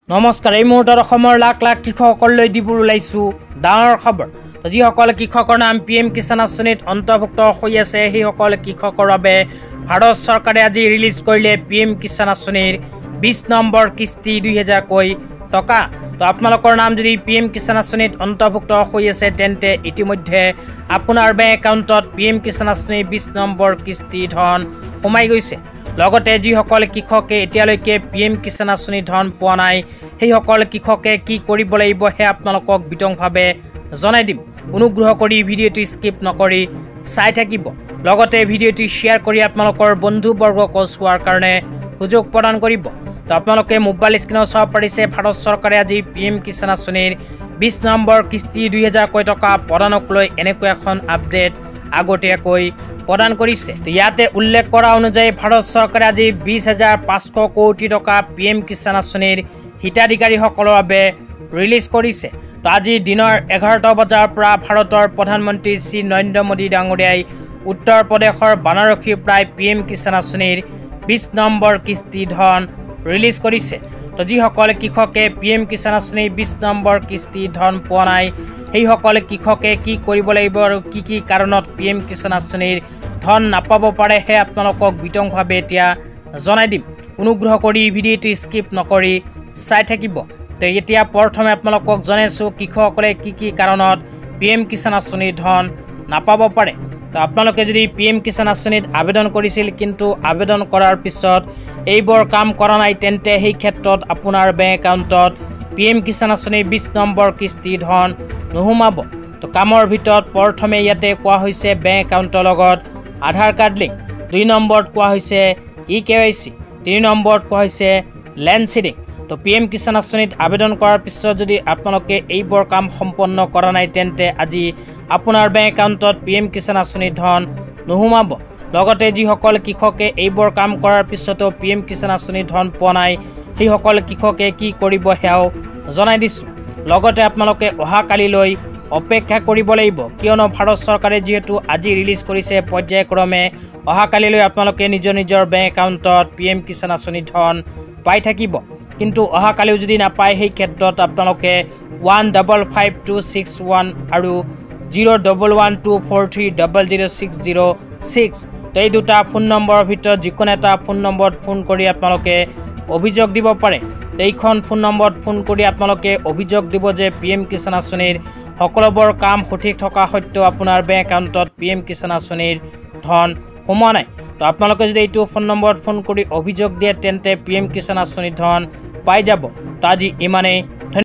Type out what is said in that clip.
নমস্কাৰ এই মুহূৰ্তত অসমৰ লাখ লাখ কৃষকসকললৈ দিবলৈ ওলাইছো ডাঙৰ খবৰ যিসকল কৃষকৰ নাম পিএম কিষাণ আঁচনিত অন্তৰ্ভুক্ত হৈ আছে সেইসকল কৃষকৰ বাবে ভাৰত চৰকাৰে আজি ৰিলিজ কৰিলে পিএম কিষাণ আঁচনিৰ 20 নম্বৰ কিস্তি 2000 টকা তো আপোনালোকৰ নাম যদি পিএম কিষাণ আঁচনিত অন্তৰ্ভুক্ত হৈ আছে তেন্তে ইতিমধ্যে আপোনাৰ বেংক একাউণ্টত পিএম কিষাণ আঁচনিৰ 20 নম্বৰ কিস্তি ধন সোমাই গৈছে লগতে যিসকল কৃষকে এতিয়ালৈকে পিএম কিষাণ আঁচনি ধন পোৱা নাই সেইসকল কৃষকে কি কৰিব লাগিব হে আপোনালোকক বিতংভাৱে জনাই দিম অনুগ্ৰহ কৰি ভিডিঅ'টি স্কিপ নকৰি চাই থাকিব লগতে ভিডিঅ'টি শ্বেয়াৰ কৰি আপোনালোকৰ বন্ধুবৰ্গক চোৱাৰ কাৰণে সুযোগ প্ৰদান কৰিব তো আপোনালোকে মোবাইল স্ক্ৰীনত চাব পাৰিছে ভাৰত চৰকাৰে আজি পিএম কিষাণ আঁচনিৰ 20 নম্বৰ কিস্তি 2000 টকা প্ৰদানক লৈ এনেকৈ এখন আপডেট আগতীয়াকৈ প্ৰদান কৰিছে তো ইয়াতে উল্লেখ কৰা অনুযায়ী ভাৰত চৰকাৰে আজি 20,500 কোটি টকা পিএম কিষাণ আঁচনিৰ হিতাধিকাৰীসকলৰ বাবে ৰিলিজ কৰিছে তো আজি দিনৰ 11টা বজাৰ পৰা ভাৰতৰ প্ৰধানমন্ত্ৰী শ্ৰী নৰেন্দ্ৰ মোদী ডাঙৰীয়াই উত্তৰ প্ৰদেশৰ বানাৰসীৰ প্ৰায় পিএম কিষাণ আঁচনিৰ 20 নম্বৰ কিস্তি ধন ৰিলিজ কৰিছে তো যিসকল কৃষকে পিএম কিষাণ আঁচনিৰ 20 নম্বৰ কিস্তি ধন পোৱা নাই সেইসকল কৃষকে কি কৰিব লাগিব আৰু কি কাৰণত পিএম কিষাণ আঁচনিৰ ধন নাপাব পাৰে হে আপোনালোকক বিতংভাৱে এতিয়া জনাই দিম অনুগ্ৰহ কৰি ভিডিঅ'টি স্কিপ নকৰি চাই থাকিব তো এতিয়া প্ৰথমে আপোনালোকক জনাইছো কৃষকসকলে কি কাৰণত পিএম কিষাণ আঁচনিৰ ধন নাপাব পাৰে তো আপোনালোকে যদি পিএম কিষাণ আঁচনিত আবেদন কৰিছিল কিন্তু আবেদন কৰাৰ পিছত এইবোৰ কাম কৰা নাই তেন্তে সেই ক্ষেত্ৰত আপোনাৰ বেংক একাউণ্টত পিএম কিষাণ আঁচনিৰ 20 নম্বৰ কিস্তি ধন নোসোমাব তো কামৰ ভিতৰত প্ৰথমে ইয়াতে কোৱা হৈছে বেংক একাউণ্টৰ লগত আধাৰ কাৰ্ড লিংক 2 নম্বৰত কোৱা হৈছে EKYC 3 নম্বৰত কোৱা হৈছে লেণ্ড সিডিং তো পিএম কিষাণ আঁচনিত আবেদন কৰাৰ পিছত যদি আপোনালোকে এইবোৰ কাম সম্পন্ন কৰা নাই তেন্তে আজি আপোনাৰ বেংক একাউণ্টত পিএম কিষাণ আঁচনিৰ ধন নোসোমাব লগতে যিসকল কৃষকে এইবোৰ কাম কৰাৰ পিছতো পিএম কিষাণ আঁচনিৰ ধন পোৱা নাই সেইসকল কৃষকে কি কৰিব হেও জনাই দিছো লগতে আপোনালোকে অহাকালিলৈ অপেক্ষা কৰিব লাগিব কিয়নো ভাৰত চৰকাৰে যেহেতু আজি ৰিলিজ কৰিছে পৰ্যায়ক্ৰমে অহাকালিলৈ আপোনালোকে নিজৰ বেংক একাউণ্টত পিএম কিষাণ আঁচনিৰ ধন পাই থাকিব কিন্তু অহাকালিও যদি নাপায় সেই ক্ষেত্ৰত আপোনালোকে 155261 আৰু 011243000606 এই দুটা ফোন নম্বৰৰ ভিতৰত যিকোনো এটা ফোন নম্বৰত ফোন কৰি আপোনালোকে অভিযোগ দিব পাৰে এইখন ফোন নম্বৰত ফোন কৰি আপোনালোকে অভিযোগ দিব যে পিএম কিষাণ আঁচনিৰ সকলোবোৰ কাম সঠিক থকা সত্ত্বেও আপোনাৰ বেংক একাউণ্টত পিএম কিষাণ আঁচনিৰ ধন সোমোৱা নাই তো আপোনালোকে যদি এইটো ফোন নম্বৰত ফোন কৰি অভিযোগ দিয়ে তেন্তে পিএম কিষাণ আঁচনিৰ ধন পাই যাব তো আজি ইমানেই